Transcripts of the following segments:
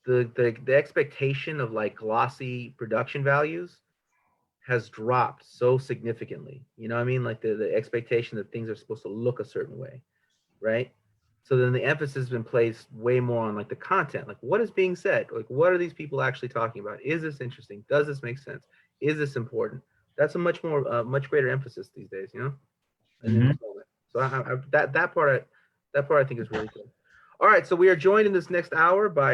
the expectation of like glossy production values has dropped so significantly. You know what I mean? Like the expectation that things are supposed to look a certain way, right? So then the emphasis has been placed way more on like the content, like what is being said, like what are these people actually talking about? Is this interesting? Does this make sense? Is this important? That's a much more, much greater emphasis these days, you know, and in Hmm. this moment. So that part I think is really cool. All right, so we are joined in this next hour by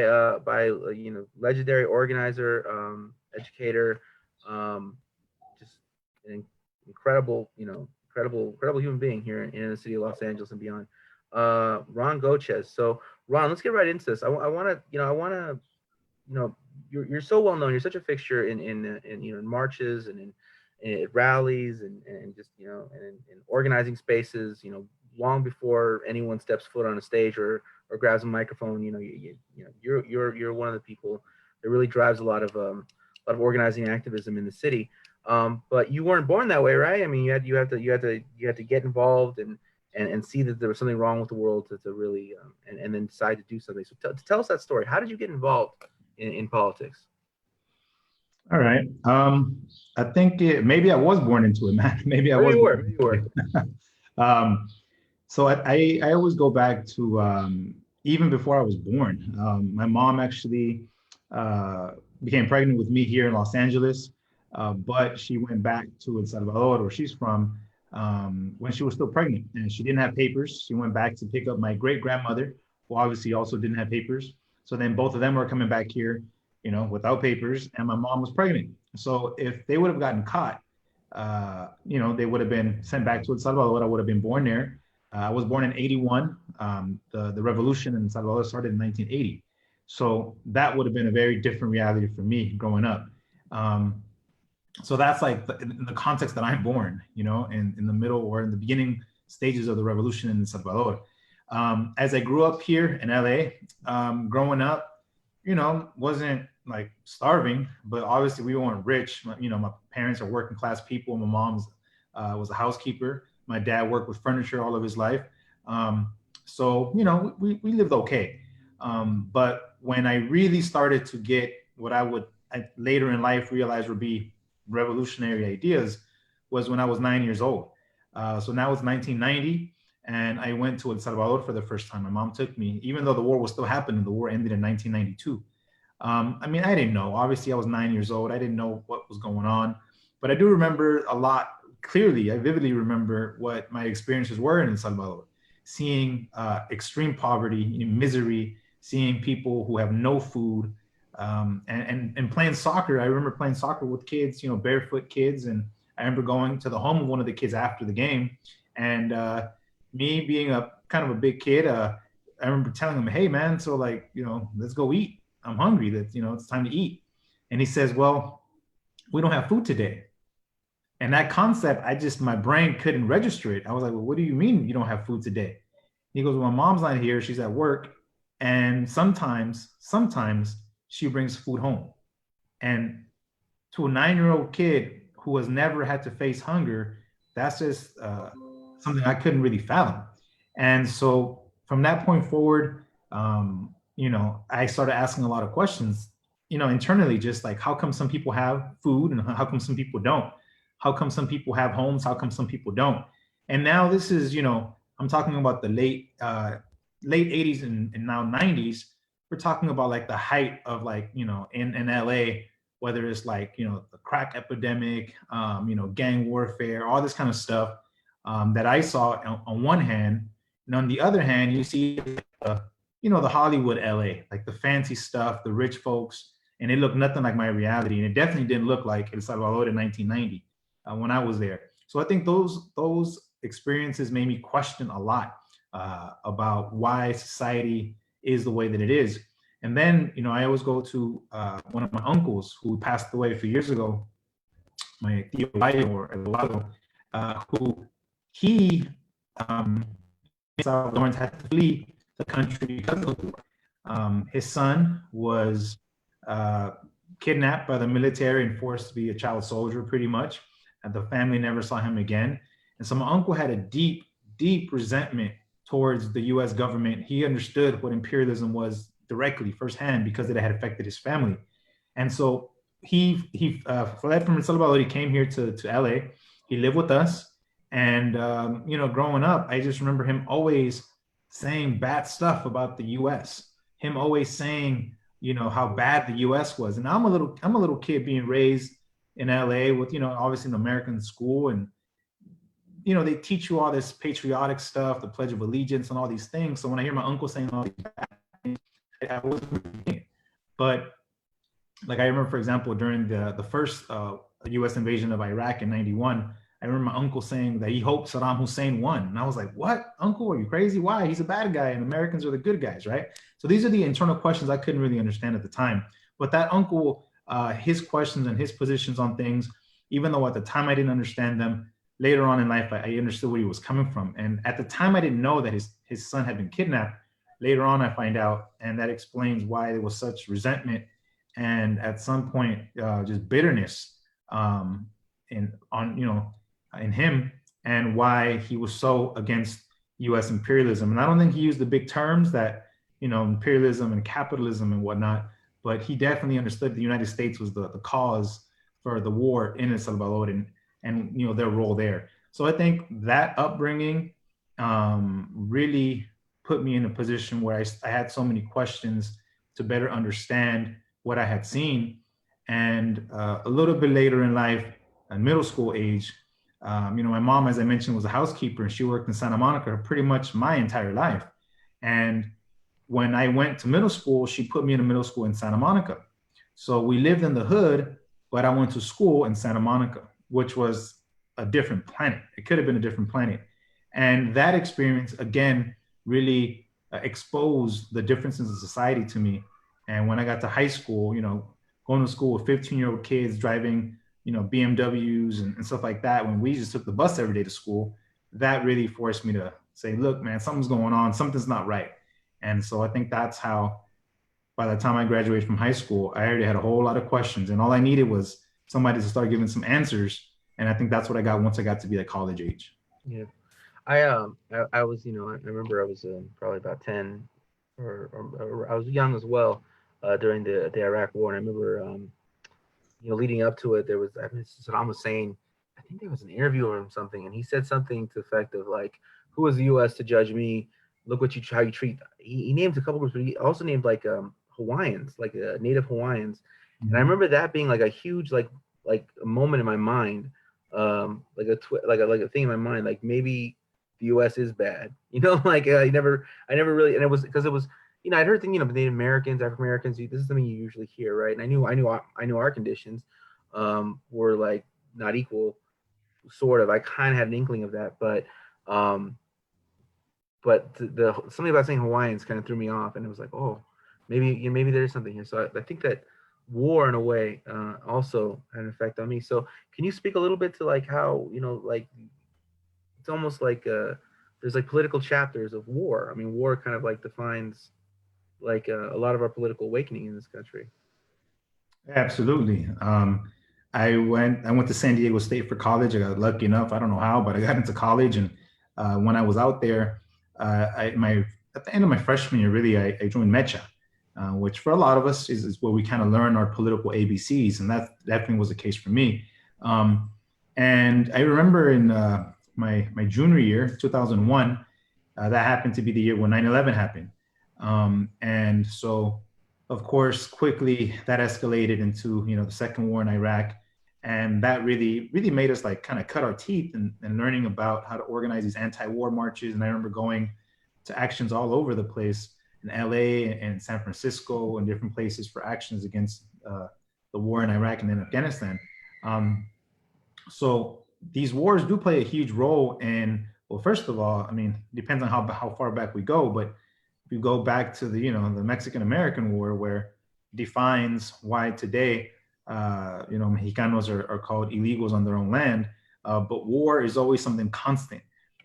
you know, legendary organizer, educator, um, just an incredible, you know, incredible human being here in the city of Los Angeles and beyond. Ron Gochez. So Ron, let's get right into this. I want to, you know, you know, you're so well known. You're such a fixture in you know, in marches and in rallies and just, you know, and in organizing spaces. You know, long before anyone steps foot on a stage or grabs a microphone. You know, you know, you're one of the people that really drives a lot of organizing activism in the city. But you weren't born that way, right? I mean, you had to get involved and see that there was something wrong with the world to really and then decide to do something. So tell us that story. How did you get involved in politics? All right. I think maybe I was born into it, man. Maybe I Maybe was you were. born Maybe you into were. it. So I always go back to even before I was born. My mom actually uh, became pregnant with me here in Los Angeles, but she went back to El Salvador, where she's from, when she was still pregnant, and she didn't have papers. She went back to pick up my great grandmother, who obviously also didn't have papers. So then both of them were coming back here, you know, without papers, and my mom was pregnant. So if they would have gotten caught, you know, they would have been sent back to El Salvador. I would have been born there. I was born in 81. The revolution in El Salvador started in 1980. So that would have been a very different reality for me growing up. Um, so that's like in the context that I'm born, you know, in the middle or in the beginning stages of the revolution in El Salvador. As I grew up here in LA, growing up, you know, wasn't like starving, but obviously we weren't rich. You know, my parents are working class people. My mom's was a housekeeper. My dad worked with furniture all of his life. Um, so, you know, we lived okay. But when I really started to get what I later in life realize would be revolutionary ideas was when I was 9 years old. So now it's 1990, and I went to El Salvador for the first time. My mom took me, even though the war was still happening. The war ended in 1992. I mean, I didn't know. Obviously, I was 9 years old. I didn't know what was going on, but I do remember a lot clearly. I vividly remember what my experiences were in El Salvador, seeing extreme poverty, misery, seeing people who have no food, and playing soccer. I remember playing soccer with kids, you know, barefoot kids, and I remember going to the home of one of the kids after the game, and me being a kind of a big kid, I remember telling him, "Hey, man, so like, you know, let's go eat. I'm hungry. That you know, it's time to eat." And he says, "Well, we don't have food today." And that concept, I just my brain couldn't register it. I was like, "Well, what do you mean you don't have food today?" He goes, "Well, my mom's not here. She's at work, and sometimes she brings food home." And to a 9 year old kid who has never had to face hunger, that's just something I couldn't really fathom. And so from that point forward, you know, I started asking a lot of questions, you know, internally, just like how come some people have food and how come some people don't? How come some people have homes? How come some people don't? And now this is, you know, I'm talking about the late 80s and now 90s. We're talking about like the height of like, you know, in LA, whether it's like, you know, the crack epidemic, you know, gang warfare, all this kind of stuff that I saw on one hand. And on the other hand, you see, you know, the Hollywood LA, like the fancy stuff, the rich folks, and it looked nothing like my reality. And it definitely didn't look like El Salvador in 1990 when I was there. So I think those experiences made me question a lot about why society is the way that it is. And then, you know, I always go to one of my uncles who passed away a few years ago, my tío Layo or Eduardo, who he Salvadorans had to flee the country because of the war. His son was uh, kidnapped by the military and forced to be a child soldier, pretty much. And the family never saw him again. And so my uncle had a deep resentment towards the U.S. government. He understood what imperialism was directly firsthand because it had affected his family. And so he fled from El Salvador. He came here to LA. He lived with us. And, growing up, I just remember him always saying bad stuff about the US, him always saying, how bad the US was. And I'm a little kid being raised in LA with, obviously an American school. And, they teach you all this patriotic stuff, the Pledge of Allegiance and all these things. So when I hear my uncle saying all these bad things, I wasn't reading it. But like I remember, for example, during the first U.S. invasion of Iraq in '91, I remember my uncle saying that he hoped Saddam Hussein won. And I was like, what? Uncle, are you crazy? Why? He's a bad guy and Americans are the good guys, right? So these are the internal questions I couldn't really understand at the time. But that uncle, his questions and his positions on things, even though at the time I didn't understand them, later on in life, I understood where he was coming from. And at the time, I didn't know that his son had been kidnapped. Later on, I find out, and that explains why there was such resentment and at some point just bitterness in him, and why he was so against U.S. imperialism. And I don't think he used the big terms that imperialism and capitalism and whatnot, but he definitely understood the United States was the cause for the war in El Salvador and their role there. So I think that upbringing really put me in a position where I had so many questions to better understand what I had seen. And a little bit later in life, at middle school age, my mom, as I mentioned, was a housekeeper, and she worked in Santa Monica pretty much my entire life. And when I went to middle school, she put me in a middle school in Santa Monica. So we lived in the hood, but I went to school in Santa Monica, which was a different planet. It could have been a different planet. And that experience, again, really exposed the differences in society to me. And when I got to high school, going to school with 15-year-old kids driving, BMWs and stuff like that, when we just took the bus every day to school, that really forced me to say, look, man, something's going on. Something's not right. And so I think that's how, by the time I graduated from high school, I already had a whole lot of questions. And all I needed was somebody to start giving some answers. And I think that's what I got once I got to be at college age. Yeah. I was, I remember I was probably about 10 or I was young as well during the Iraq war. And I remember, leading up to it, there was, Saddam was saying, I think there was an interview or something, and he said something to the effect of like, who is the U.S. to judge me? Look how you treat. He named a couple groups, but he also named like Hawaiians, like Native Hawaiians. Mm-hmm. And I remember that being like a huge like a moment in my mind, like a thing in my mind, like maybe the U.S. is bad, like I never really, and it was because it was, I'd heard things, Native Americans, African Americans, this is something you usually hear, right? And I knew our conditions were like not equal, sort of. I kind of had an inkling of that, but the something about saying Hawaiians kind of threw me off, and it was like, oh, maybe there's something here. So I think that war, in a way, also had an effect on me. So can you speak a little bit to like how, like it's almost like there's like political chapters of war. I mean, war kind of like defines like a lot of our political awakening in this country. Absolutely. I went to San Diego State for college. I got lucky enough, I don't know how, but I got into college. And when I was out there, at the end of my freshman year, really, I joined Mecha, which for a lot of us is where we kind of learn our political ABCs. And that definitely was the case for me. And I remember in my junior year, 2001, that happened to be the year when 9/11 happened. And so, of course, quickly that escalated into, the second war in Iraq. And that really made us like kind of cut our teeth and learning about how to organize these anti-war marches. And I remember going to actions all over the place in LA and San Francisco and different places for actions against the war in Iraq and then Afghanistan. So these wars do play a huge role in, well, first of all, I mean, it depends on how far back we go, but if you go back to the Mexican-American War, where it defines why today, Mexicanos are called illegals on their own land, but war is always something constant.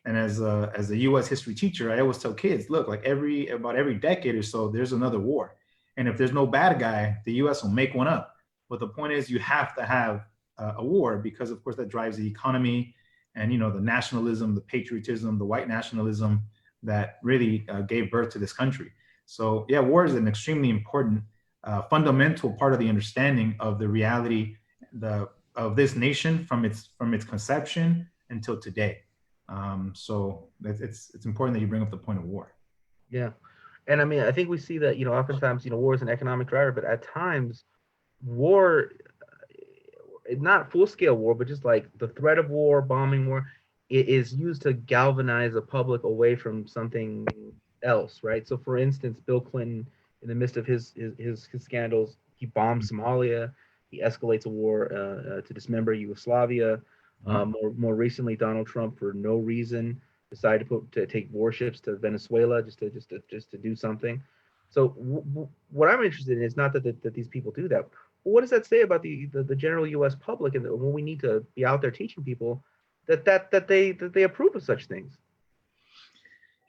And as a U.S. history teacher, I always tell kids, look, like about every decade or so, there's another war. And if there's no bad guy, the U.S. will make one up. But the point is, you have to have a war because, of course, that drives the economy and, the nationalism, the patriotism, the white nationalism that really gave birth to this country. So yeah, war is an extremely important, fundamental part of the understanding of the reality of this nation from its conception until today. So it's important that you bring up the point of war. Yeah. And I mean, I think we see that, oftentimes, war is an economic driver, but at times, war, not full scale war, but just like the threat of war, bombing war, it is used to galvanize the public away from something else, right? So, for instance, Bill Clinton, in the midst of his scandals, he bombs Somalia, he escalates a war to dismember Yugoslavia. More recently, Donald Trump, for no reason, decided to take warships to Venezuela just to do something. So what I'm interested in is not that these people do that. What does that say about the general U.S. public, and when we need to be out there teaching people that they approve of such things?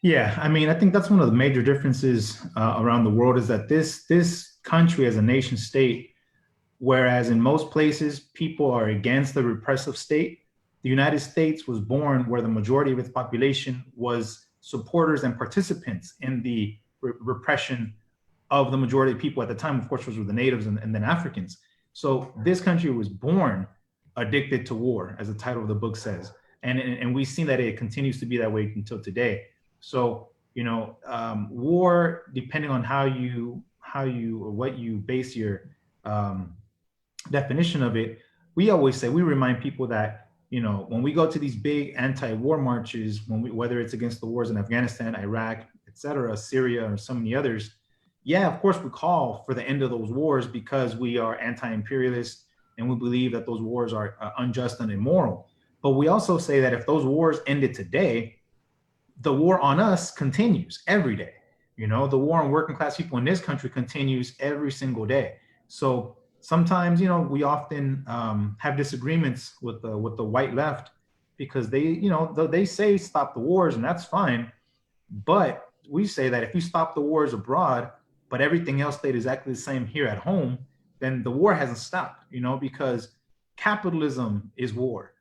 Yeah, I mean, I think that's one of the major differences around the world is that this country as a nation state, whereas in most places people are against the repressive state, the United States was born where the majority of its population was supporters and participants in the repression of the majority of people at the time, of course, which were the natives and then Africans. So this country was born addicted to war, as the title of the book says. And we've seen that it continues to be that way until today. So, war, depending on how you or what you base your definition of it, we always say, we remind people that, when we go to these big anti-war marches, whether it's against the wars in Afghanistan, Iraq, etc., Syria, or so many others, yeah, of course, we call for the end of those wars because we are anti-imperialist and we believe that those wars are unjust and immoral. But we also say that if those wars ended today, the war on us continues every day. The war on working class people in this country continues every single day. So sometimes, we often have disagreements with the white left because they say stop the wars, and that's fine. But we say that if you stop the wars abroad, but everything else stayed exactly the same here at home, then the war hasn't stopped, because capitalism is war,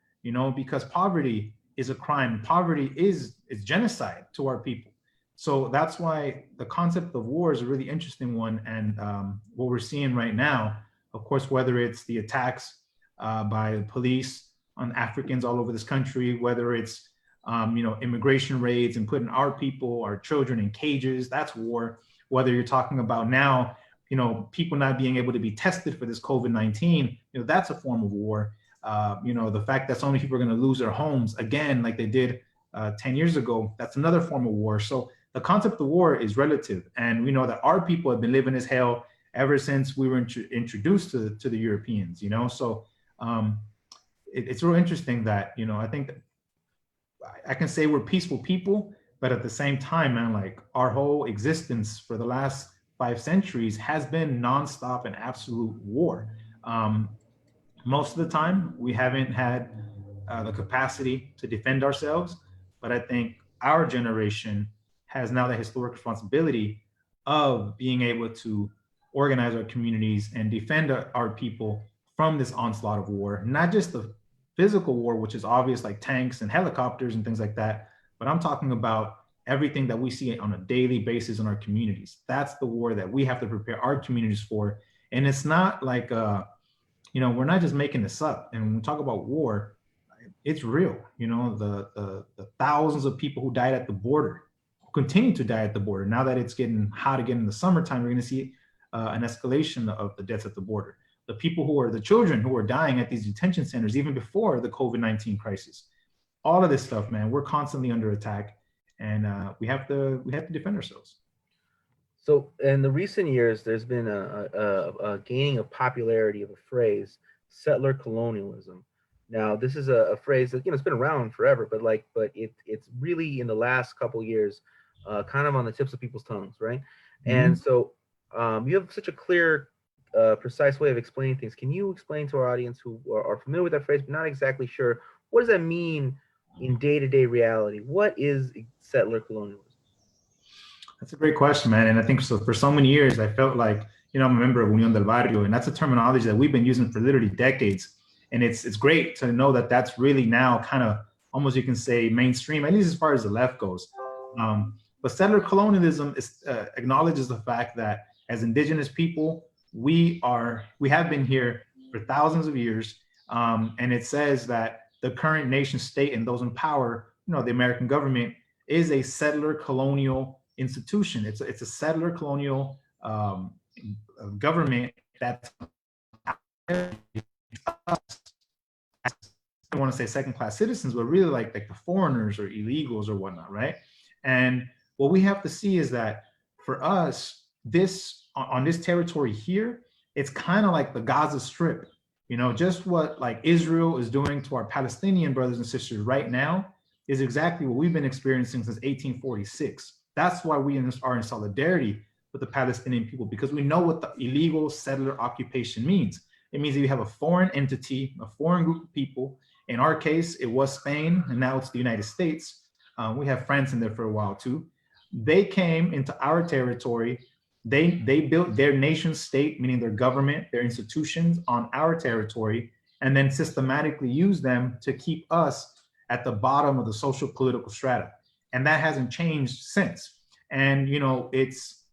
because poverty is a crime. Poverty is genocide to our people. So that's why the concept of war is a really interesting one. And what we're seeing right now, of course, whether it's the attacks by the police on Africans all over this country, whether it's immigration raids and putting our people, our children in cages, that's war. Whether you're talking about now, people not being able to be tested for this COVID-19, that's a form of war. The fact that so many people are going to lose their homes again, like they did 10 years ago, that's another form of war. So the concept of war is relative. And we know that our people have been living as hell ever since we were introduced to the Europeans, So it's real interesting that, I think that I can say we're peaceful people, but at the same time, man, like our whole existence for the last 5 centuries has been nonstop and absolute war. Most of the time, we haven't had the capacity to defend ourselves, but I think our generation has now the historic responsibility of being able to organize our communities and defend our people from this onslaught of war, not just the physical war, which is obvious, like tanks and helicopters and things like that, but I'm talking about everything that we see on a daily basis in our communities. That's the war that we have to prepare our communities for. And it's not like, we're not just making this up. And when we talk about war, it's real. The thousands of people who died at the border, who continue to die at the border. Now that it's getting hot again in the summertime, we're going to see an escalation of the deaths at the border. The children who are dying at these detention centers, even before the COVID-19 crisis. All of this stuff, man, we're constantly under attack, and we have to defend ourselves. So in the recent years, there's been a gaining of popularity of a phrase, settler colonialism. Now, this is a phrase that it's been around forever, but it's really in the last couple of years, kind of on the tips of people's tongues, right? Mm-hmm. And so you have such a clear, precise way of explaining things. Can you explain to our audience who are familiar with that phrase but not exactly sure, what does that mean in day-to-day reality? What is settler colonialism? That's a great question, man. And I think so for so many years, I felt like, I'm a member of Unión del Barrio, and that's a terminology that we've been using for literally decades. And it's great to know that that's really now kind of almost, you can say, mainstream, at least as far as the left goes. But But settler colonialism is, acknowledges the fact that as indigenous people, we have been here for thousands of years, and it says that the current nation state and those in power, the American government, is a settler colonial institution. It's a settler colonial government that's, I want to say second-class citizens, but really like the foreigners or illegals or whatnot, right? And what we have to see is that for us, on this territory here, it's kind of like the Gaza Strip, just what like Israel is doing to our Palestinian brothers and sisters right now is exactly what we've been experiencing since 1846. That's why we are in solidarity with the Palestinian people, because we know what the illegal settler occupation means. It means that you have a foreign entity, a foreign group of people. In our case, it was Spain, and now it's the United States. We have France in there for a while too. They came into our territory. They built their nation state, meaning their government, their institutions on our territory, and then systematically used them to keep us at the bottom of the social political strata. And that hasn't changed since. And, it's,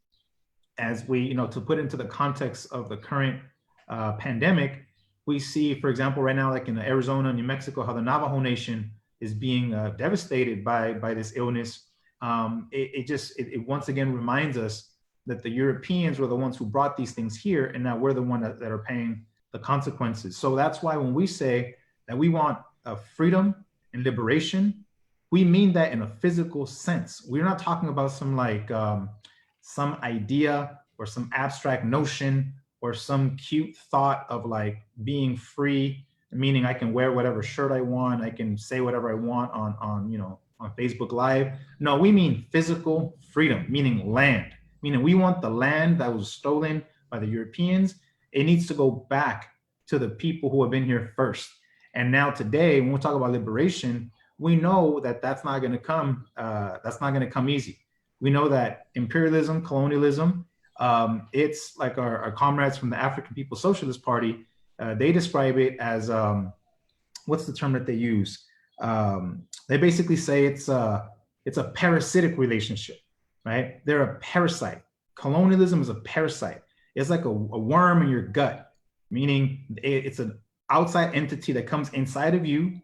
as we, to put into the context of the current pandemic, we see, for example, right now, like in Arizona, New Mexico, how the Navajo Nation is being devastated by this illness. It once again reminds us that the Europeans were the ones who brought these things here, and now we're the ones that are paying the consequences. So that's why when we say that we want freedom and liberation, we mean that in a physical sense. We're not talking about some some idea or some abstract notion or some cute thought of like being free, meaning I can wear whatever shirt I want, I can say whatever I want on Facebook Live. No, we mean physical freedom, meaning land. Meaning we want the land that was stolen by the Europeans. It needs to go back to the people who have been here first. And now today, when we talk about liberation, we know that that's not going to come. That's not going to come easy. We know that imperialism, colonialism, it's like our comrades from the African People's Socialist Party. They describe it as what's the term that they use? They basically say it's a parasitic relationship. Right? They're a parasite. Colonialism is a parasite. It's like a worm in your gut, meaning it's an outside entity that comes inside of you,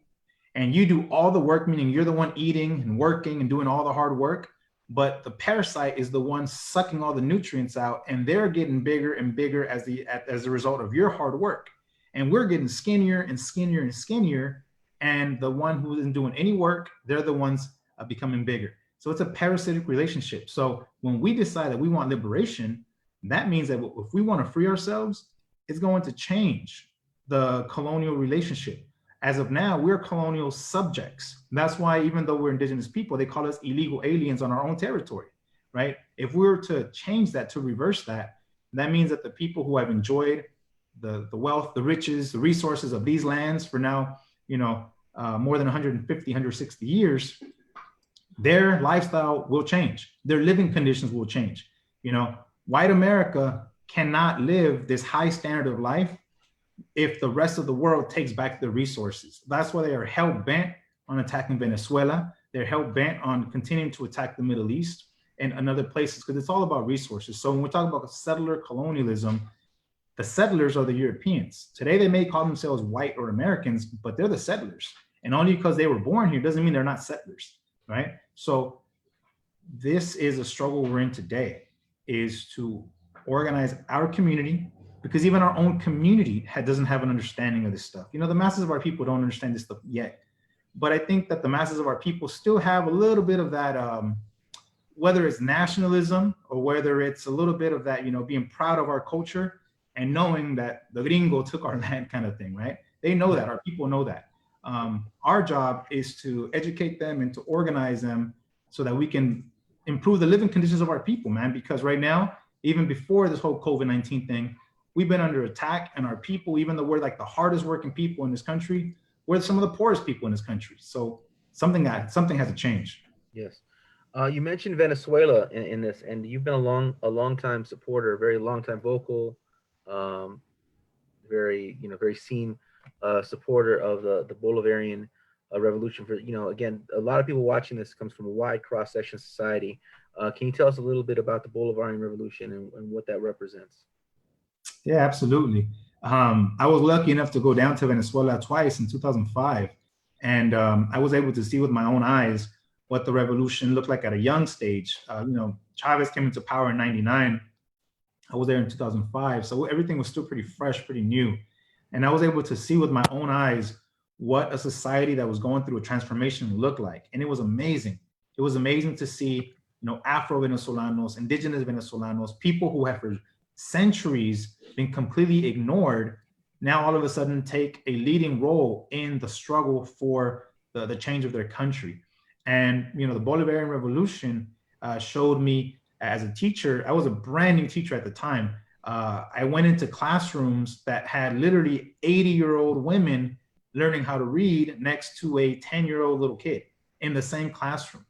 and you do all the work, meaning you're the one eating and working and doing all the hard work, but the parasite is the one sucking all the nutrients out, and they're getting bigger and bigger as a result of your hard work. And we're getting skinnier and skinnier and skinnier, and the one who isn't doing any work, they're the ones becoming bigger. So it's a parasitic relationship. So when we decide that we want liberation, that means that if we want to free ourselves, it's going to change the colonial relationship. As of now, we're colonial subjects. That's why even though we're indigenous people, they call us illegal aliens on our own territory, right? If we were to change that, to reverse that, that means that the people who have enjoyed the wealth, the riches, the resources of these lands for now, more than 150, 160 years, their lifestyle will change. Their living conditions will change. White America cannot live this high standard of life if the rest of the world takes back their resources. That's why they are hell bent on attacking Venezuela. They're hell bent on continuing to attack the Middle East and other places, because it's all about resources. So when we talk about settler colonialism, the settlers are the Europeans. Today, they may call themselves white or Americans, but they're the settlers. And only because they were born here doesn't mean they're not settlers. Right? So this is a struggle we're in today, is to organize our community, because even our own community doesn't have an understanding of this stuff. The masses of our people don't understand this stuff yet. But I think that the masses of our people still have a little bit of that, whether it's nationalism or whether it's a little bit of that, being proud of our culture and knowing that the gringo took our land kind of thing, right? They know that, our people know that. Our job is to educate them and to organize them so that we can improve the living conditions of our people, man. Because right now, even before this whole COVID-19 thing, we've been under attack, and our people, even though we're like the hardest working people in this country, we're some of the poorest people in this country. So something has to change. Yes. You mentioned Venezuela in this, and you've been a long time supporter, very long time vocal, very seen supporter of the Bolivarian revolution for, again, a lot of people watching this comes from a wide cross-section of society. Can you tell us a little bit about the Bolivarian Revolution and what that represents? Yeah, absolutely. I was lucky enough to go down to Venezuela twice in 2005, and I was able to see with my own eyes what the revolution looked like at a young stage. Chavez came into power in '99. I was there in 2005, so everything was still pretty fresh, pretty new, and I was able to see with my own eyes what a society that was going through a transformation looked like, and it was amazing. It was amazing to see, Afro Venezolanos, indigenous Venezolanos, people who have for centuries been completely ignored, now all of a sudden take a leading role in the struggle for the change of their country. And the Bolivarian Revolution showed me as a teacher. I was a brand new teacher at the time. I went into classrooms that had literally 80-year-old women learning how to read next to a 10-year-old little kid in the same classroom.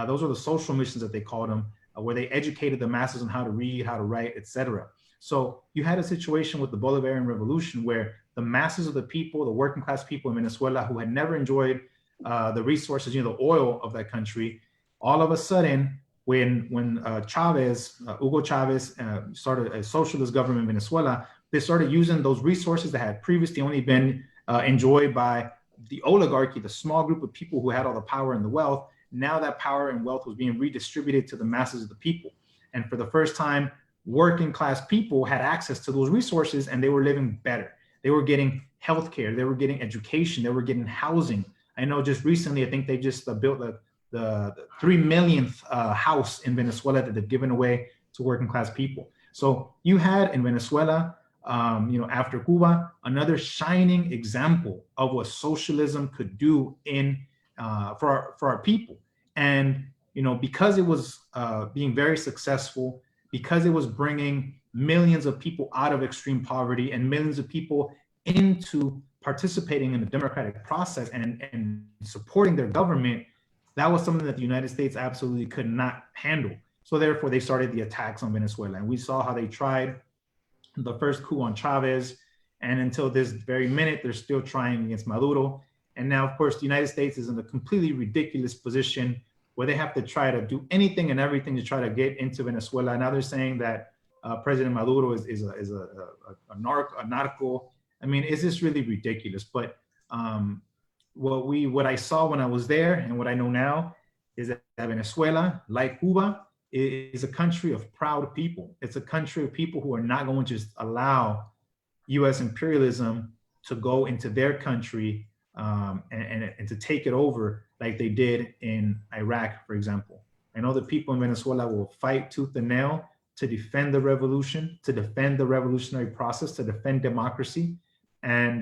Those are the social missions that they called them, where they educated the masses on how to read, how to write, etc. So you had a situation with the Bolivarian Revolution where the masses of the people, the working class people in Venezuela who had never enjoyed the resources, the oil of that country, all of a sudden, when Hugo Chavez started a socialist government in Venezuela, they started using those resources that had previously only been enjoyed by the oligarchy, the small group of people who had all the power and the wealth. Now that power and wealth was being redistributed to the masses of the people. And for the first time, working class people had access to those resources and they were living better. They were getting healthcare, they were getting education, they were getting housing. I know just recently, I think they just built the 3 millionth house in Venezuela that they've given away to working class people. So you had in Venezuela, after Cuba, another shining example of what socialism could do for our people. And because it was being very successful, because it was bringing millions of people out of extreme poverty and millions of people into participating in the democratic process and supporting their government, that was something that the United States absolutely could not handle. So therefore, they started the attacks on Venezuela. And we saw how they tried the first coup on Chavez. And until this very minute, they're still trying against Maduro. And now, of course, the United States is in a completely ridiculous position where they have to try to do anything and everything to try to get into Venezuela. Now they're saying that President Maduro is a narco. I mean, it's just really ridiculous. But what I saw when I was there and what I know now is that Venezuela, like Cuba, is a country of proud people. It's a country of people who are not going to just allow U.S. imperialism to go into their country and to take it over like they did in Iraq, for example. I know the people in Venezuela will fight tooth and nail to defend the revolution, to defend the revolutionary process, to defend democracy. And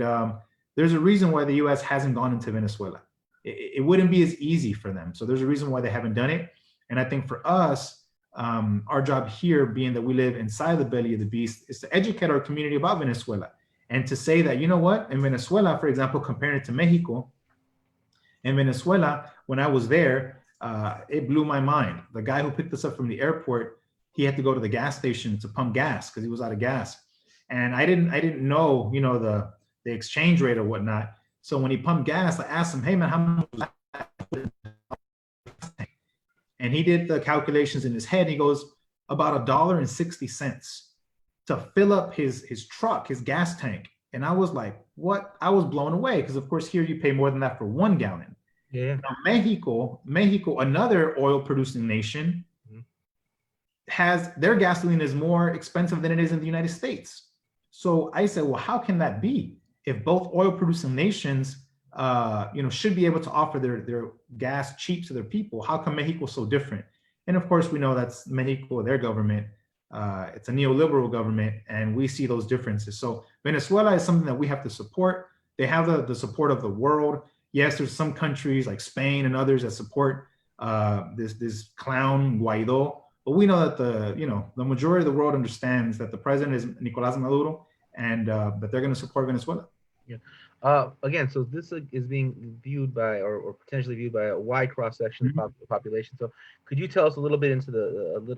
there's a reason why the U.S. hasn't gone into Venezuela. It wouldn't be as easy for them. So there's a reason why they haven't done it. And I think for us, our job here, being that we live inside the belly of the beast, is to educate our community about Venezuela and to say that, you know what, in Venezuela, for example, comparing it to Mexico, in Venezuela, when I was there, it blew my mind. The guy who picked us up from the airport, he had to go to the gas station to pump gas because he was out of gas. And I didn't know, the exchange rate or whatnot. So when he pumped gas, I asked him, hey man, how much was that? And he did the calculations in his head. He goes, about $1.60 to fill up his truck, his gas tank. And I was like, what? I was blown away because of course here you pay more than that for 1 gallon. Yeah. Now, Mexico, another oil producing nation, has their gasoline is more expensive than it is in the United States. So I said, well, how can that be? If both oil producing nations should be able to offer their gas cheap to their people, how come Mexico so different? And of course, we know that's Mexico, their government. It's a neoliberal government, and we see those differences. So Venezuela is something that we have to support. They have the support of the world. Yes, there's some countries like Spain and others that support this clown Guaido, but we know that the majority of the world understands that the president is Nicolás Maduro, and that they're going to support Venezuela. Yeah. Again, so this is being viewed by, or potentially viewed by, a wide cross section of the population. So, could you tell us a little bit into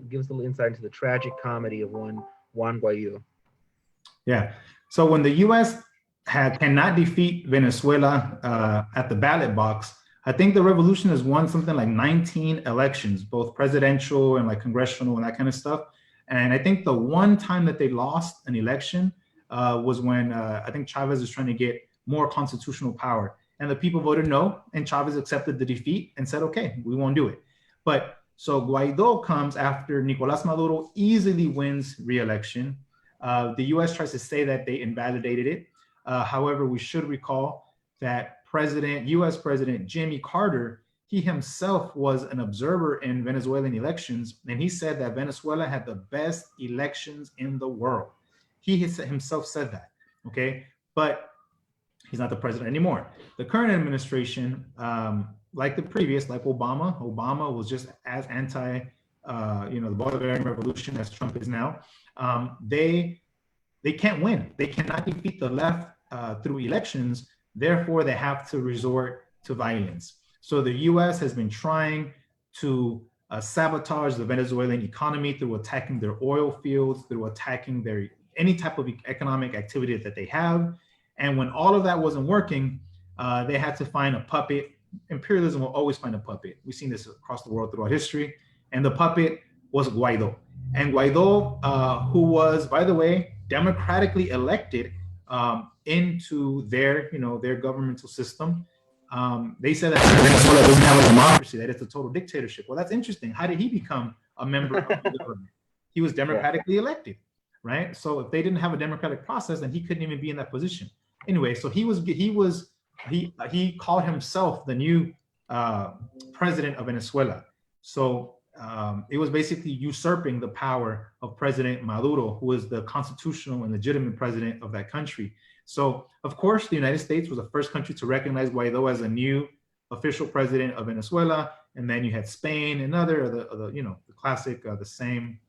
give us a little insight into the tragic comedy of Juan Guaido? Yeah. So when the U.S. cannot defeat Venezuela at the ballot box. I think the revolution has won something like 19 elections, both presidential and like congressional and that kind of stuff. And I think the one time that they lost an election was when I think Chavez was trying to get more constitutional power. And the people voted no, and Chavez accepted the defeat and said, okay, we won't do it. But so Guaido comes after Nicolas Maduro easily wins re-election. The US tries to say that they invalidated it. However, we should recall that US President Jimmy Carter, he himself was an observer in Venezuelan elections, and he said that Venezuela had the best elections in the world. He himself said that, okay? But he's not the president anymore. The current administration, like the previous, like Obama was just as anti, the Bolivarian Revolution as Trump is now. They can't win. They cannot defeat the left through elections. Therefore, they have to resort to violence. So the U.S. has been trying to sabotage the Venezuelan economy through attacking their oil fields, through attacking any type of economic activity that they have. And when all of that wasn't working, they had to find a puppet. Imperialism will always find a puppet. We've seen this across the world throughout history. And the puppet was Guaido. And Guaido, who was, by the way, democratically elected into their governmental system. They said that Venezuela doesn't have a democracy, that it's a total dictatorship. Well, that's interesting. How did he become a member of the government? He was democratically elected, right? So if they didn't have a democratic process, then he couldn't even be in that position. Anyway, so he called himself the new president of Venezuela. So it was basically usurping the power of President Maduro, who was the constitutional and legitimate president of that country. So, of course, the United States was the first country to recognize Guaido as a new official president of Venezuela, and then you had Spain and the classic, the same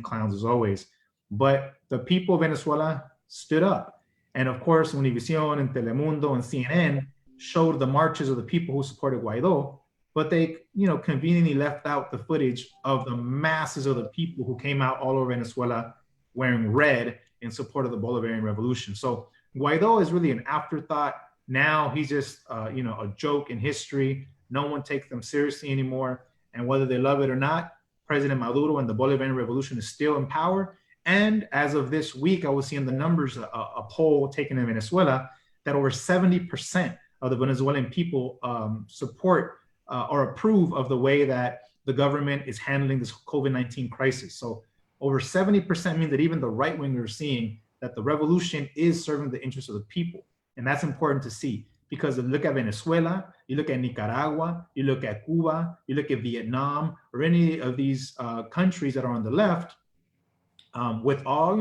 clowns as always. But the people of Venezuela stood up, and of course, Univision and Telemundo and CNN showed the marches of the people who supported Guaido. But they, conveniently left out the footage of the masses of the people who came out all over Venezuela wearing red in support of the Bolivarian Revolution. So Guaido is really an afterthought. Now he's just, a joke in history. No one takes them seriously anymore. And whether they love it or not, President Maduro and the Bolivarian Revolution is still in power. And as of this week, I was seeing the numbers, a poll taken in Venezuela, that over 70% of the Venezuelan people support or approve of the way that the government is handling this COVID-19 crisis. So over 70% means that even the right wing are seeing that the revolution is serving the interests of the people. And that's important to see, because if you look at Venezuela, you look at Nicaragua, you look at Cuba, you look at Vietnam, or any of these countries that are on the left, with all,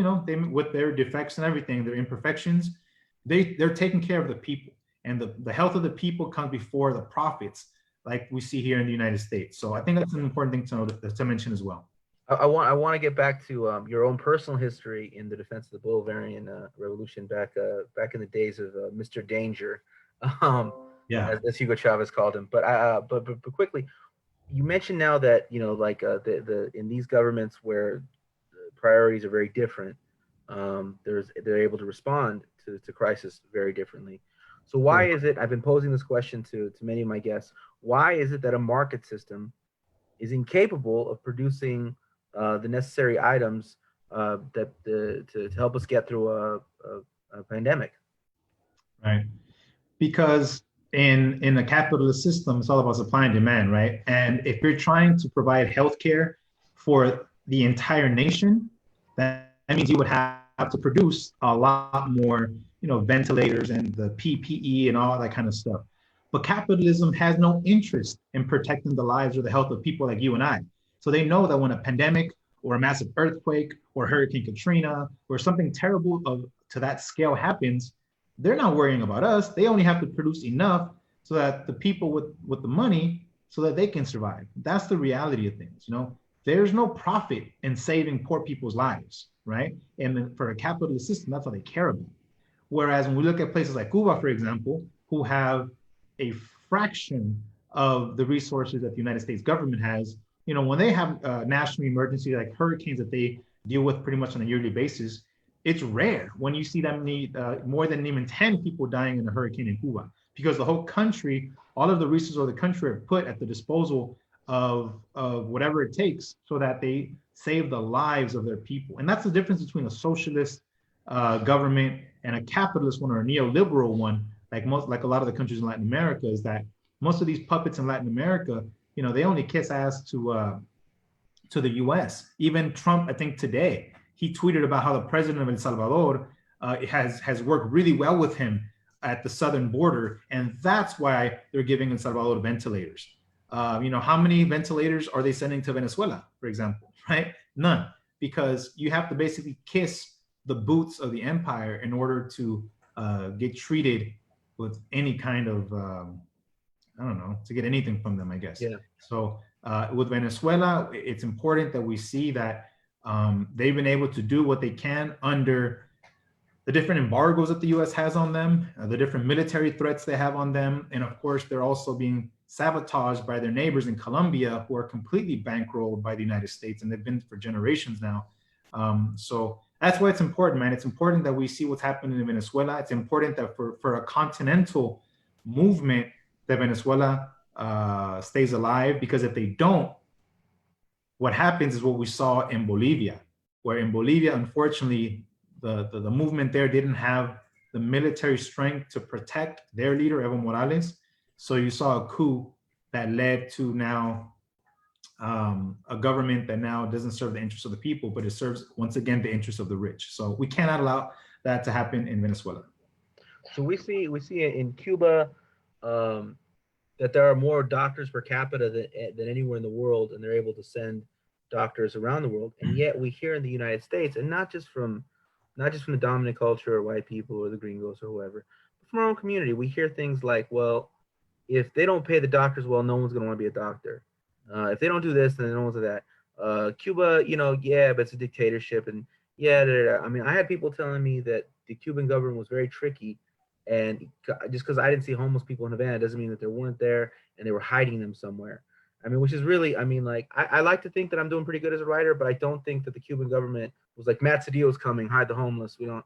with their defects and everything, their imperfections, they're taking care of the people. And the health of the people comes before the profits, like we see here in the United States. So I think that's an important thing to mention as well. I want to get back to your own personal history in the defense of the Bolivarian Revolution back in the days of Mr. Danger, as Hugo Chavez called him. But quickly, you mentioned now that the in these governments where the priorities are very different, they're able to respond to crisis very differently. So why is it? I've been posing this question to many of my guests. Why is it that a market system is incapable of producing the necessary items to help us get through a pandemic? Right, because in a capitalist system, it's all about supply and demand, right? And if you're trying to provide healthcare for the entire nation, that means you would have to produce a lot more, ventilators and the PPE and all that kind of stuff. But capitalism has no interest in protecting the lives or the health of people like you and I. So they know that when a pandemic or a massive earthquake or Hurricane Katrina or something terrible to that scale happens, they're not worrying about us. They only have to produce enough so that the people with the money, so that they can survive. That's the reality of things. There's no profit in saving poor people's lives, right? And for a capitalist system, that's what they care about. Whereas when we look at places like Cuba, for example, who have a fraction of the resources that the United States government has, when they have national emergencies like hurricanes that they deal with pretty much on a yearly basis, it's rare when you see them need more than even 10 people dying in a hurricane in Cuba, because the whole country, all of the resources of the country are put at the disposal of whatever it takes so that they save the lives of their people. And that's the difference between a socialist government and a capitalist one or a neoliberal one, like a lot of the countries in Latin America, is that most of these puppets in Latin America, they only kiss ass to the US. Even Trump, I think today, he tweeted about how the president of El Salvador has worked really well with him at the southern border, and that's why they're giving El Salvador ventilators. How many ventilators are they sending to Venezuela, for example, right? None, because you have to basically kiss the boots of the empire in order to get treated with any kind of, I don't know, to get anything from them, I guess. Yeah. So with Venezuela, it's important that we see that they've been able to do what they can under the different embargoes that the US has on them, the different military threats they have on them. And of course, they're also being sabotaged by their neighbors in Colombia, who are completely bankrolled by the United States, and they've been for generations now. So that's why it's important, man. It's important that we see what's happening in Venezuela. It's important that for a continental movement, that Venezuela stays alive, because if they don't, what happens is what we saw in Bolivia, where in Bolivia, unfortunately, the movement there didn't have the military strength to protect their leader, Evo Morales. So you saw a coup that led to now a government that now doesn't serve the interests of the people, but it serves, once again, the interests of the rich. So we cannot allow that to happen in Venezuela. So we see in Cuba that there are more doctors per capita than anywhere in the world, and they're able to send doctors around the world. And yet we hear in the United States, and not just from the dominant culture or white people or the gringos or whoever, but from our own community, we hear things like, well, if they don't pay the doctors well, no one's going to want to be a doctor. If they don't do this, then no one's do that. Cuba, yeah, but it's a dictatorship, and yeah, I mean, I had people telling me that the Cuban government was very tricky, and just because I didn't see homeless people in Havana doesn't mean that they weren't there and they were hiding them somewhere. I mean, which is really, I mean, like, I like to think that I'm doing pretty good as a writer, but I don't think that the Cuban government was like, Matt Sedillo's coming, hide the homeless. We don't.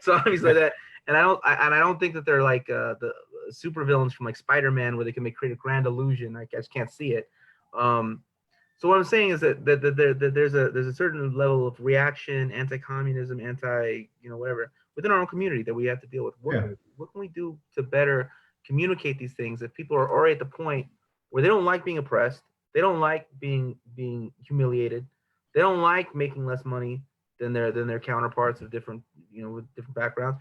So obviously that, and I don't think that they're like the supervillains from like Spider-Man, where they can create a grand illusion. I just can't see it. So what I'm saying is that there's a certain level of reaction, anti-communism, whatever, within our own community that we have to deal with. What can we do to better communicate these things if people are already at the point where they don't like being oppressed, they don't like being humiliated, they don't like making less money than their counterparts of different, with different backgrounds,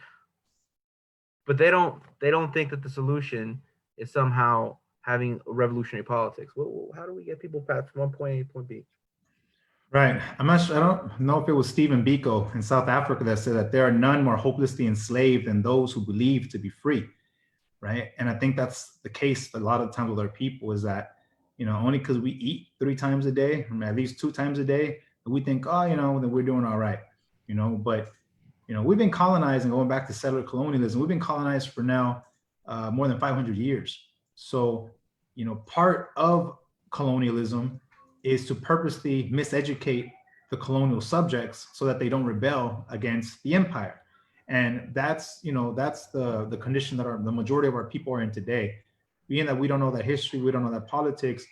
but they don't think that the solution is somehow having revolutionary politics. Well, how do we get people past from one point A to point B? Right. I'm not sure. I don't know if it was Stephen Biko in South Africa that said that there are none more hopelessly enslaved than those who believe to be free. Right. And I think that's the case a lot of times with our people, is that, only because we eat 3 times a day, or at least 2 times a day, we think, then we're doing all right. But we've been colonized, and going back to settler colonialism, we've been colonized for now more than 500 years. So, part of colonialism is to purposely miseducate the colonial subjects so that they don't rebel against the empire. And that's the condition that the majority of our people are in today. Being that we don't know that history, we don't know that politics,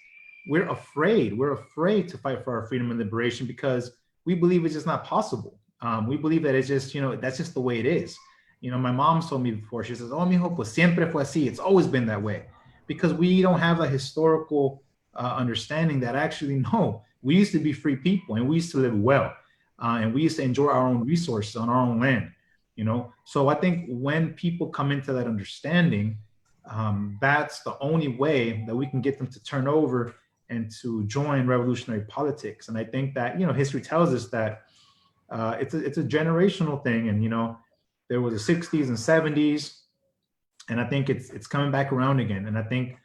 we're afraid to fight for our freedom and liberation, because we believe it's just not possible. We believe that it's just, that's just the way it is. My mom told me before, she says, "Oh, mijo, pues siempre fue así. It's always been that way." Because we don't have a historical understanding that actually, no, we used to be free people, and we used to live well, and we used to enjoy our own resources on our own land. So I think when people come into that understanding, that's the only way that we can get them to turn over and to join revolutionary politics. And I think that, history tells us that it's a generational thing. And, there was the 60s and 70s, and I think it's coming back around again. And I think,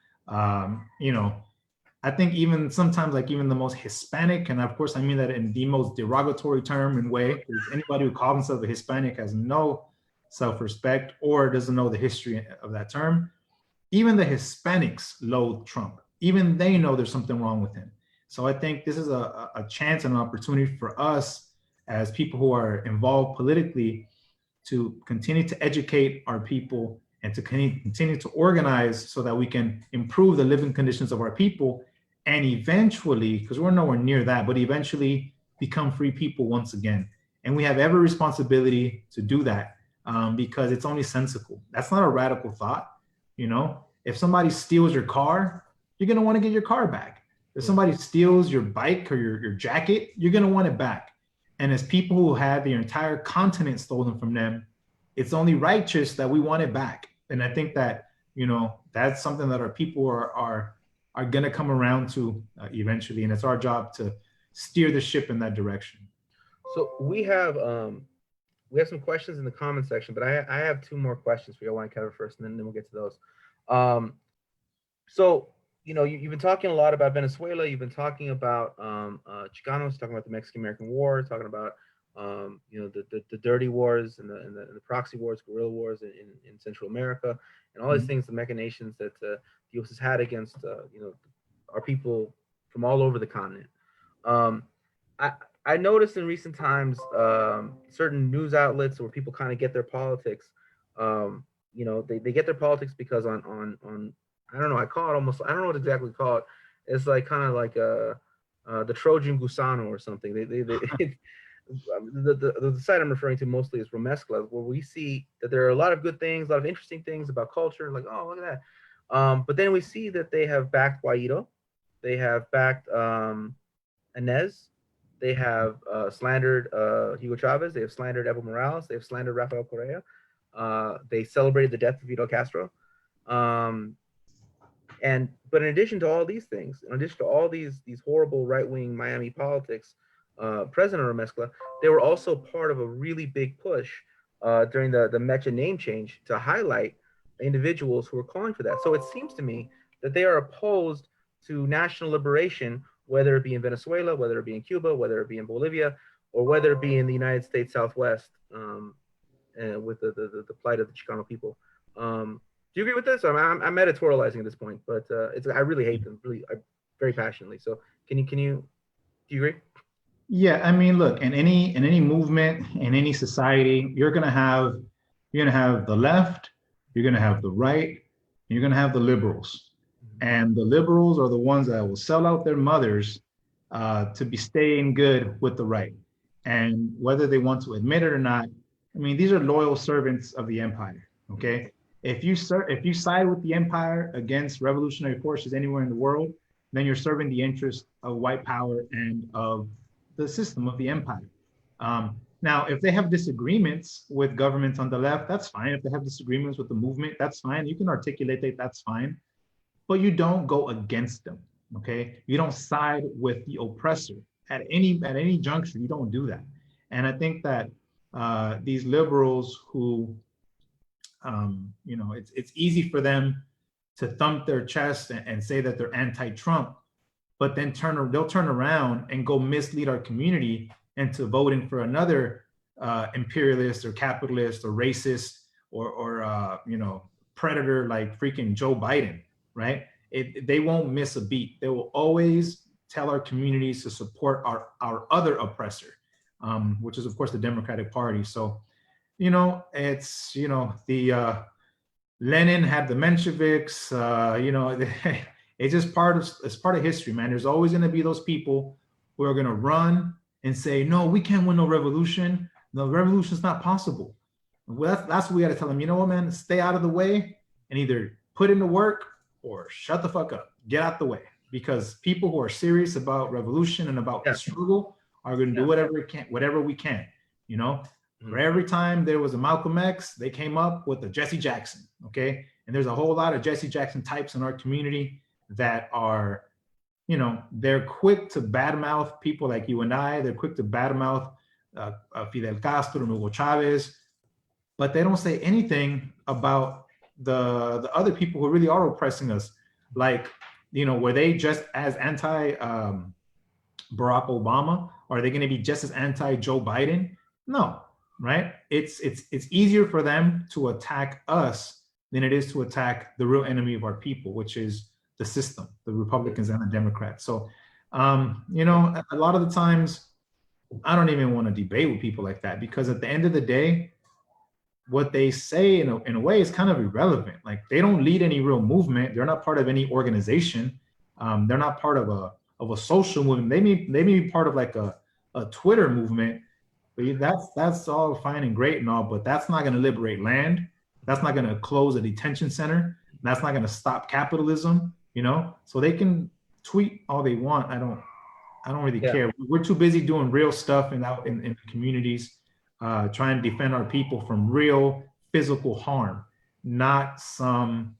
I think even sometimes, like even the most Hispanic, and of course I mean that in the most derogatory term and way, because anybody who calls themselves a Hispanic has no self-respect or doesn't know the history of that term. Even the Hispanics loathe Trump. Even they know there's something wrong with him. So I think this is a chance and an opportunity for us as people who are involved politically to continue to educate our people and to continue to organize so that we can improve the living conditions of our people and eventually, because we're nowhere near that, but eventually become free people once again. And we have every responsibility to do that because it's only sensical. That's not a radical thought. You know, if somebody steals your car, you're going to want to get your car back. If somebody steals your bike or your jacket, you're going to want it back. And as people who had their entire continent stolen from them, it's only righteous that we want it back. And I think that, you know, that's something that our people are going to come around to eventually. And it's our job to steer the ship in that direction. So we have some questions in the comment section, but I have two more questions for you. I want to cover first, and then we'll get to those. So, you know, you've been talking a lot about Venezuela. You've been talking about Chicanos, talking about the Mexican-American War, talking about you know, the dirty wars and the proxy wars, guerrilla wars in Central America, and all these things, the machinations that the U.S. has had against you know, our people from all over the continent. I noticed in recent times certain news outlets where people kind of get their politics. You know, they get their politics because on I don't know, I call it almost, I don't know what exactly to call it. It's like kind of like the Trojan Gusano or something. The site I'm referring to mostly is Romescla, where we see that there are a lot of good things, a lot of interesting things about culture, like, oh, look at that. But then we see that they have backed Guaido, they have backed Inez, they have slandered Hugo Chavez, they have slandered Evo Morales, they have slandered Rafael Correa, they celebrated the death of Fidel Castro. But in addition to all these things, in addition to all these horrible right-wing Miami politics, President Romescla, they were also part of a really big push during the Mecha name change to highlight individuals who were calling for that. So it seems to me that they are opposed to national liberation, whether it be in Venezuela, whether it be in Cuba, whether it be in Bolivia, or whether it be in the United States Southwest with the plight of the Chicano people. Do you agree with this? I'm editorializing at this point, but I really hate them, really, very passionately. So do you agree? Yeah, I mean, look, in any movement, in any society, you're gonna have the left, you're gonna have the right, and you're gonna have the liberals. And the liberals are the ones that will sell out their mothers to be staying good with the right. And whether they want to admit it or not, I mean, these are loyal servants of the empire. Okay, if you side with the empire against revolutionary forces anywhere in the world, then you're serving the interest of white power and of the system of the empire. Now, if they have disagreements with governments on the left, that's fine. If they have disagreements with the movement, that's fine. You can articulate that, that's fine. But you don't go against them, okay? You don't side with the oppressor at any juncture. You don't do that. And I think that these liberals who, you know, it's easy for them to thump their chest and say that they're anti-Trump, but then they'll turn around and go mislead our community into voting for another imperialist or capitalist or racist or you know, predator like freaking Joe Biden, right? They won't miss a beat. They will always tell our communities to support our other oppressor, which is of course the Democratic Party. So, you know, it's, you know, the Lenin had the Mensheviks, you know, it's just part of history, man. There's always going to be those people who are going to run and say, no, we can't win no revolution. No, revolution's not possible. Well, that's what we got to tell them. You know what, man? Stay out of the way and either put in the work or shut the fuck up. Get out the way. Because people who are serious about revolution and about the struggle are going to do whatever we can. You know, for every time there was a Malcolm X, they came up with a Jesse Jackson. Okay, and there's a whole lot of Jesse Jackson types in our community that are, you know, they're quick to badmouth people like you and I. They're quick to badmouth Fidel Castro and Hugo Chavez, but they don't say anything about the other people who really are oppressing us. Like, you know, were they just as anti Barack Obama? Are they going to be just as anti Joe Biden? No, right? It's easier for them to attack us than it is to attack the real enemy of our people, which is the system, the Republicans and the Democrats. So, you know, a lot of the times I don't even want to debate with people like that, because at the end of the day, what they say in a way is kind of irrelevant. Like, they don't lead any real movement. They're not part of any organization. They're not part of a social movement. They may be part of like a Twitter movement, but that's all fine and great and all, but that's not going to liberate land. That's not going to close a detention center. That's not going to stop capitalism. So they can tweet all they want. I don't really Yeah. care. We're too busy doing real stuff and out in the communities, trying to defend our people from real physical harm, not some,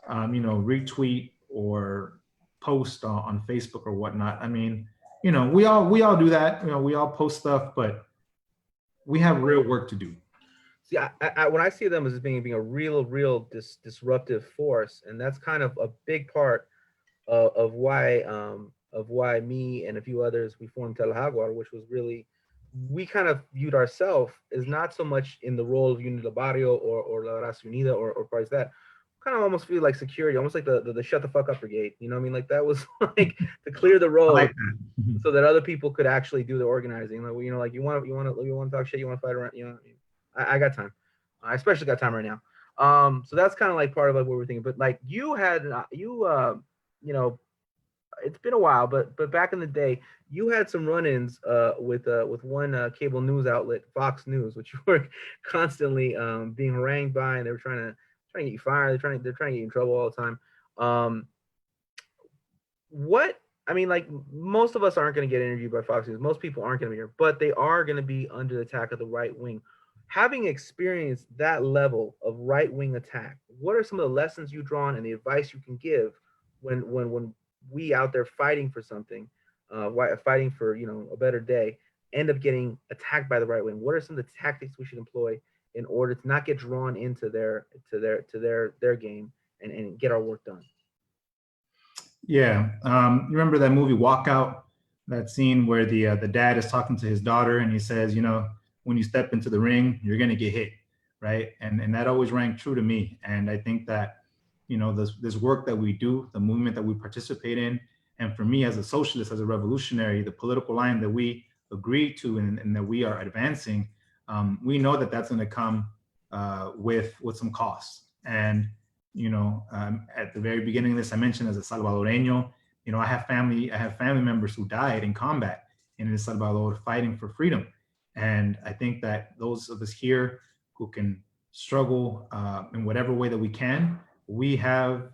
retweet or post on Facebook or whatnot. I mean, we all do that. We all post stuff, but we have real work to do. See, when I see them as being a real disruptive force, and that's kind of a big part of why me and a few others we formed Telejaguar, which was really, we kind of viewed ourselves as not so much in the role of Unidad Barrio or La Raza Unida or parts that kind of almost feel like security, almost like the shut the fuck up brigade. You know what I mean? Like that was like to clear the I road like that. so that other people could actually do the organizing. Like, like you want to talk shit, you want to fight around, I got time. I especially got time right now. So that's kind of like part of like what we're thinking. But like you had you know, it's been a while, but back in the day, you had some run-ins with one cable news outlet, Fox News, which you were constantly being harangued by, and they were trying to get you fired. They're trying to get you in trouble all the time. Um, what I mean, like most of us aren't going to get interviewed by Fox News. Most people aren't going to be here, but they are going to be under the attack of the right wing. Having experienced that level of right wing attack, what are some of the lessons you drawn and the advice you can give when we out there fighting for something, fighting for a better day, end up getting attacked by the right wing? What are some of the tactics we should employ in order to not get drawn into their game and get our work done? Yeah. You remember that movie Walkout? That scene where the dad is talking to his daughter and he says, when you step into the ring, you're gonna get hit, right? And that always rang true to me. And I think that this work that we do, the movement that we participate in, and for me as a socialist, as a revolutionary, the political line that we agree to and that we are advancing, we know that that's going to come with some costs. And at the very beginning of this, I mentioned as a Salvadoreño, I have family members who died in combat in El Salvador fighting for freedom. And I think that those of us here who can struggle in whatever way that we can, we have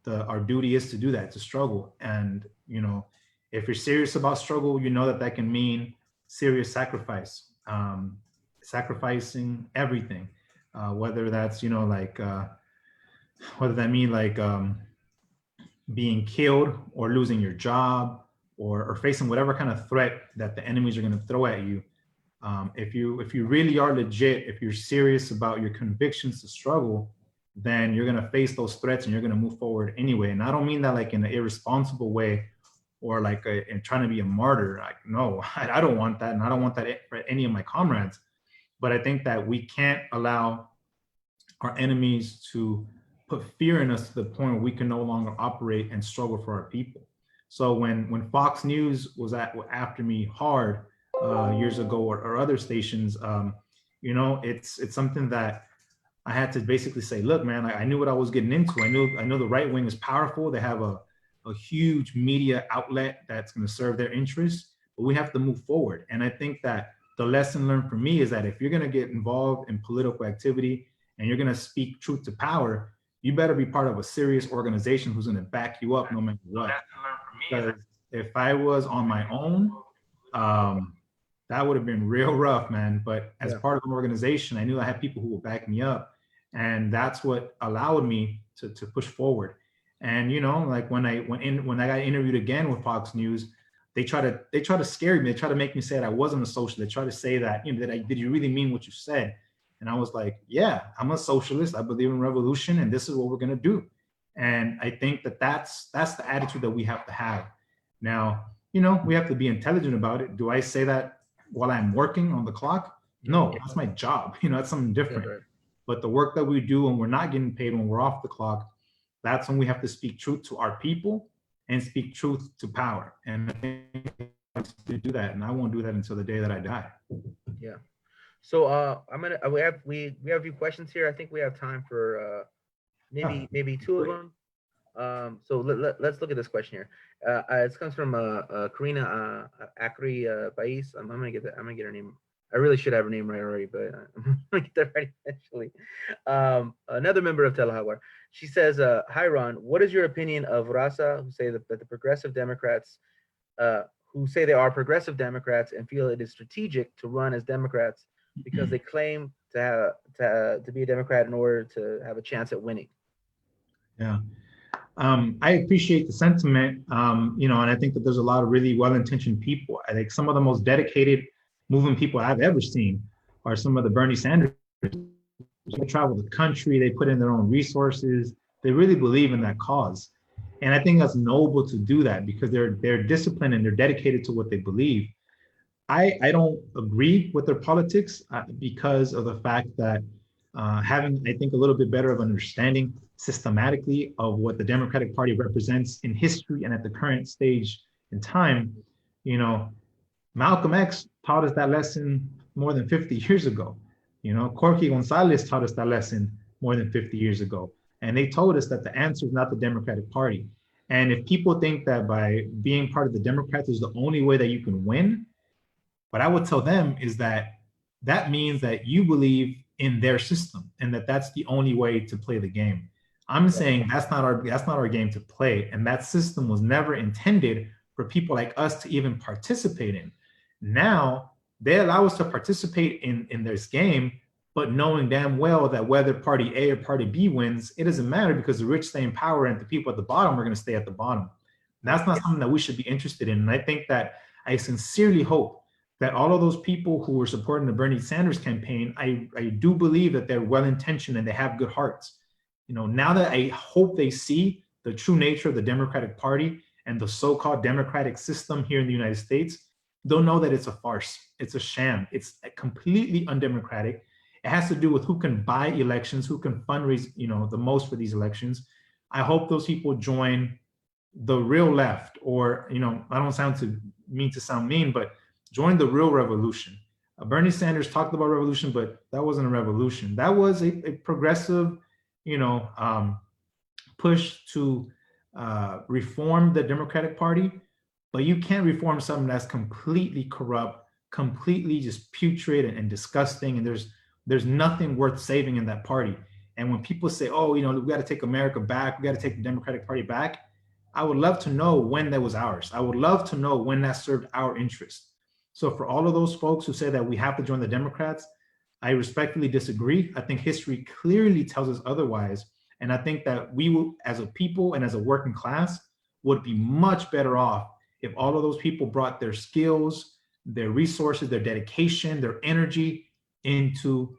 our duty is to do that, to struggle. And if you're serious about struggle, that can mean serious sacrifice, sacrificing everything, whether that's whether that mean like being killed or losing your job or facing whatever kind of threat that the enemies are going to throw at you. If you really are legit, if you're serious about your convictions to struggle, then you're going to face those threats and you're going to move forward anyway. And I don't mean that like in an irresponsible way or like in trying to be a martyr. Like, no, I don't want that. And I don't want that for any of my comrades. But I think that we can't allow our enemies to put fear in us to the point where we can no longer operate and struggle for our people. So when Fox News was after me hard years ago or other stations, it's something that I had to basically say, look, man, I knew what I was getting into. I know the right wing is powerful. They have a huge media outlet that's going to serve their interests, but we have to move forward. And I think that the lesson learned for me is that if you're going to get involved in political activity and you're going to speak truth to power, you better be part of a serious organization who's going to back you up no matter what. Because if I was on my own, that would have been real rough, man. But as part of an organization, I knew I had people who would back me up. And that's what allowed me to push forward. And like when I got interviewed again with Fox News, they try to scare me. They try to make me say that I wasn't a socialist. They try to say that did you really mean what you said? And I was like, yeah, I'm a socialist. I believe in revolution, and this is what we're gonna do. And I think that that's the attitude that we have to have. Now, we have to be intelligent about it. Do I say that while I'm working on the clock? No, that's my job. That's something different. Right. But the work that we do when we're not getting paid, when we're off the clock, that's when we have to speak truth to our people and speak truth to power. And I think to do that, and I won't do that until the day that I die. Yeah. So I'm gonna we have a few questions here. I think we have time for maybe two of them. So let's look at this question here. It comes from Karina Acri Pais. I'm gonna get that. I'm gonna get her name. I really should have her name right already, but I'm gonna get that right eventually. Another member of Telehawar. She says, "Hi Ron, what is your opinion of Rasa who say that the progressive Democrats, who say they are progressive Democrats and feel it is strategic to run as Democrats because they claim to be a Democrat in order to have a chance at winning?" Yeah. I appreciate the sentiment, and I think that there's a lot of really well-intentioned people. I think some of the most dedicated movement people I've ever seen are some of the Bernie Sanders. They travel the country, they put in their own resources, they really believe in that cause. And I think that's noble to do that because they're disciplined and they're dedicated to what they believe. I don't agree with their politics because of the fact that having, I think, a little bit better of understanding systematically of what the Democratic Party represents in history and at the current stage in time, Malcolm X taught us that lesson more than 50 years ago. Corky Gonzalez taught us that lesson more than 50 years ago. And they told us that the answer is not the Democratic Party. And if people think that by being part of the Democrats is the only way that you can win, what I would tell them is that that means that you believe in their system and that that's the only way to play the game. I'm saying that's not our game to play, and that system was never intended for people like us to even participate in. Now they allow us to participate in this game, but knowing damn well that whether party A or party B wins, it doesn't matter because the rich stay in power and the people at the bottom are going to stay at the bottom. And that's not something that we should be interested in. And I think that I sincerely hope that all of those people who were supporting the Bernie Sanders campaign, I do believe that they're well-intentioned and they have good hearts. Now that I hope they see the true nature of the Democratic Party and the so-called democratic system here in the United States, they'll know that it's a farce. It's a sham. It's completely undemocratic. It has to do with who can buy elections, who can fundraise, the most for these elections. I hope those people join the real left, or, I don't sound to sound mean, but join the real revolution. Bernie Sanders talked about revolution, but that wasn't a revolution. That was a progressive, push to reform the Democratic Party, but you can't reform something that's completely corrupt, completely just putrid and disgusting, and there's nothing worth saving in that party. And when people say, oh, we got to take America back, we got to take the Democratic Party back, I would love to know when that was ours. I would love to know when that served our interests. So for all of those folks who say that we have to join the Democrats, I respectfully disagree. I think history clearly tells us otherwise. And I think that we will, as a people and as a working class, would be much better off if all of those people brought their skills, their resources, their dedication, their energy into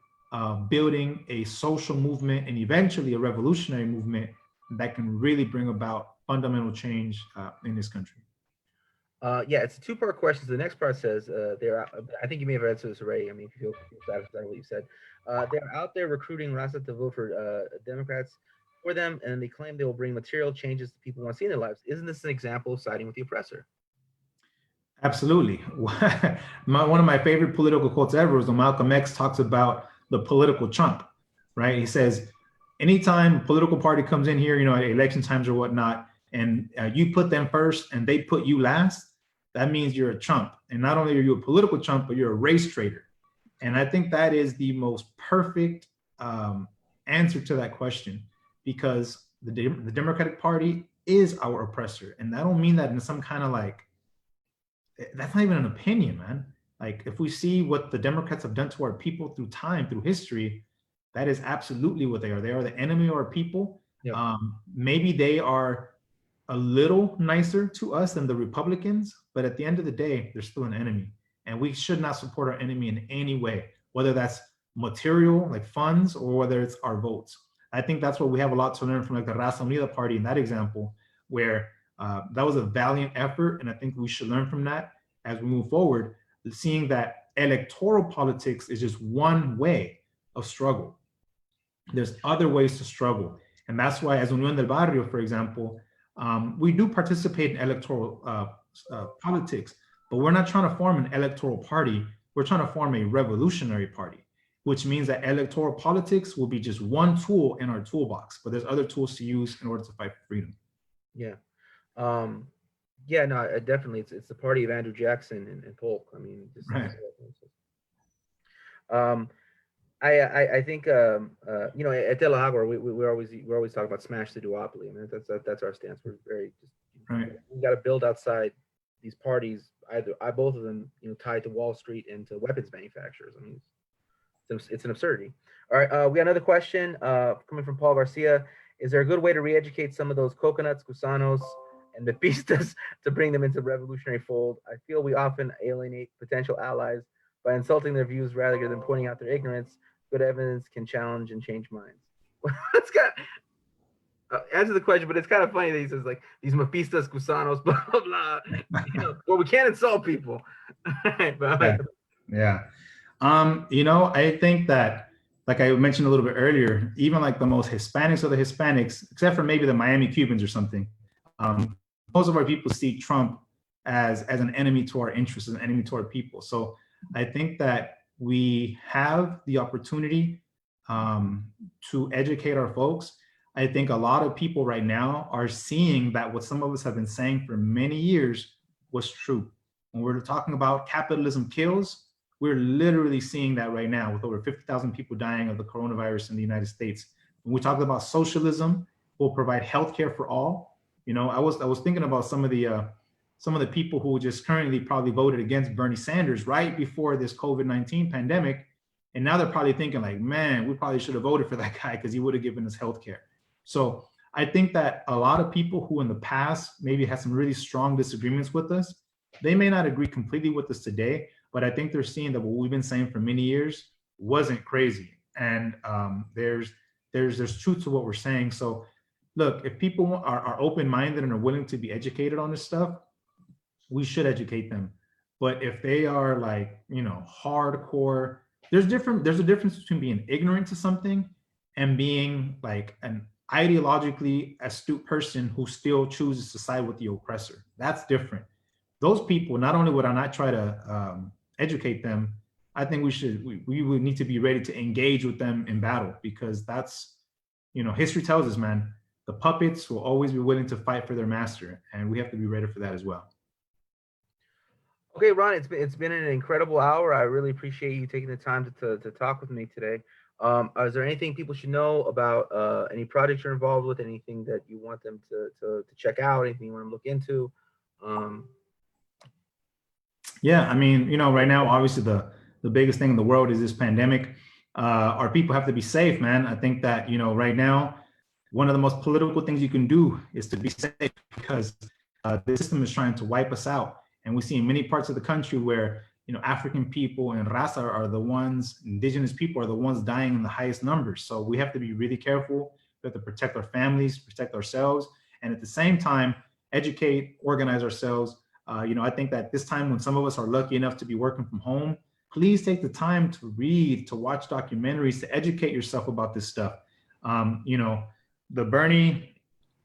building a social movement and eventually a revolutionary movement that can really bring about fundamental change in this country. Yeah, it's a two-part question. So the next part says, I think you may have answered this already. I mean, if you feel satisfied with what you said. They're out there recruiting Rasa to vote for Democrats for them, and they claim they will bring material changes that people want to see in their lives. Isn't this an example of siding with the oppressor? Absolutely. One of my favorite political quotes ever is when Malcolm X talks about the political chump, right? He says, anytime a political party comes in here, at election times or whatnot, and you put them first and they put you last, that means you're a chump. And not only are you a political chump, but you're a race traitor. And I think that is the most perfect answer to that question, because the Democratic Party is our oppressor. And I don't mean that in some kind of that's not even an opinion, man. Like, if we see what the Democrats have done to our people through time, through history, that is absolutely what they are. They are the enemy of our people. Yep. Maybe they are a little nicer to us than the Republicans, but at the end of the day, they're still an enemy. And we should not support our enemy in any way, whether that's material, like funds, or whether it's our votes. I think that's what we have a lot to learn from, like the Raza Unida party in that example, where that was a valiant effort. And I think we should learn from that as we move forward, seeing that electoral politics is just one way of struggle. There's other ways to struggle. And that's why, as Unión del Barrio, for example, we do participate in electoral politics, But we're not trying to form an electoral party. We're trying to form a revolutionary party, which means that electoral politics will be just one tool in our toolbox, but there's other tools to use in order to fight for freedom. Yeah. Um, yeah, no, definitely. It's the party of Andrew Jackson and Polk. I mean, Right. um, I think you know, at De La Hagua, we're always talking about smash the duopoly. I mean, that's our stance. We're very just Right. we got to build outside these parties. Both of them, you know, tied to Wall Street and to weapons manufacturers. I mean, it's an absurdity. All right, we got another question coming from Paul Garcia. Is there a good way to re-educate some of those coconuts, gusanos, and mepistas to bring them into the revolutionary fold? I feel we often alienate potential allies by insulting their views rather than pointing out their ignorance. Good evidence can challenge and change minds. It's got answer the question, but it's kind of funny that he says like these mepistas, gusanos, blah blah blah. You know, well, we can't insult people. Yeah. Yeah. You know, I think that, like I mentioned a little bit earlier, even like the most Hispanics of the Hispanics, except for maybe the Miami Cubans or something, most of our people see Trump as an enemy to our interests, an enemy to our people. So I think that we have the opportunity to educate our folks. I think a lot of people right now are seeing that what some of us have been saying for many years was true. When we're talking about capitalism kills, we're literally seeing that right now with over 50,000 people dying of the coronavirus in the United States. When we talk about socialism, will provide healthcare for all. You know, I was thinking about some of the people who just currently probably voted against Bernie Sanders right before this COVID-19 pandemic, and now they're probably thinking like, man, we probably should have voted for that guy because he would have given us healthcare. So I think that a lot of people who in the past maybe had some really strong disagreements with us, they may not agree completely with us today, but I think they're seeing that what we've been saying for many years wasn't crazy, and there's truth to what we're saying. So, look, if people are open-minded and are willing to be educated on this stuff, we should educate them. But if they are like, you know, hardcore, there's a difference between being ignorant to something and being like an ideologically astute person who still chooses to side with the oppressor. That's different. Those people, not only would I not try to educate them, I think we would need to be ready to engage with them in battle, because that's, you know, history tells us, man, the puppets will always be willing to fight for their master, and we have to be ready for that as well. Okay, Ron, it's been an incredible hour. I really appreciate you taking the time to talk with me today. Is there anything people should know about any projects you're involved with? Anything that you want them to check out? Anything you want to look into? Yeah, I mean, you know, right now, obviously the biggest thing in the world is this pandemic. Our people have to be safe, man. I think that, you know, right now, one of the most political things you can do is to be safe, because the system is trying to wipe us out. And we see in many parts of the country where, you know, African people and Raza are the ones, indigenous people are the ones dying in the highest numbers. So we have to be really careful. We have to protect our families, protect ourselves, and at the same time, educate, organize ourselves. You know, I think that this time when some of us are lucky enough to be working from home, please take the time to read, to watch documentaries, to educate yourself about this stuff. You know, the Bernie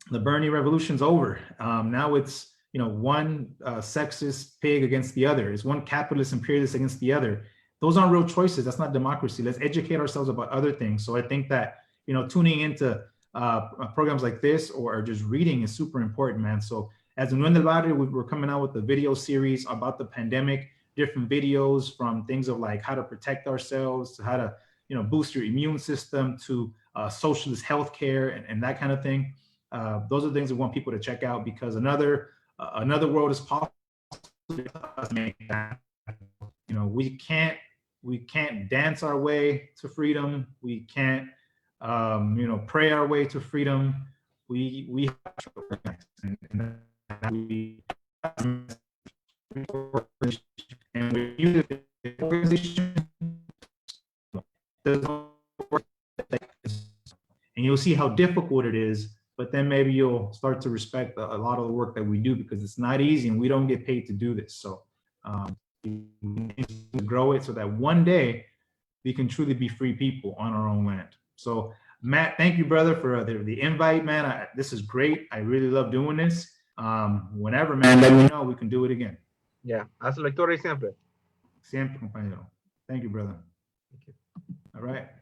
revolution's over. Now it's, you know, one sexist pig against the other. It's one capitalist imperialist against the other. Those aren't real choices. That's not democracy. Let's educate ourselves about other things. So I think that, you know, tuning into programs like this or just reading is super important, man. So as in Nuendo del Barrio, we're coming out with a video series about the pandemic, different videos from things of like how to protect ourselves to how to, you know, boost your immune system to socialist healthcare and that kind of thing. Those are things we want people to check out, because another world is possible. You know, we can't dance our way to freedom. We can't, you know, pray our way to freedom. We have to organize, and we and we use the organization. And you'll see how difficult it is, but then maybe you'll start to respect a lot of the work that we do, because it's not easy and we don't get paid to do this. So we need to grow it so that one day we can truly be free people on our own land. So Matt, thank you, brother, for the invite, man. This is great. I really love doing this. Whenever, man, let me know. We can do it again. Yeah. Hasta la victoria siempre. Siempre, compañero. Thank you, brother. Thank you. All right.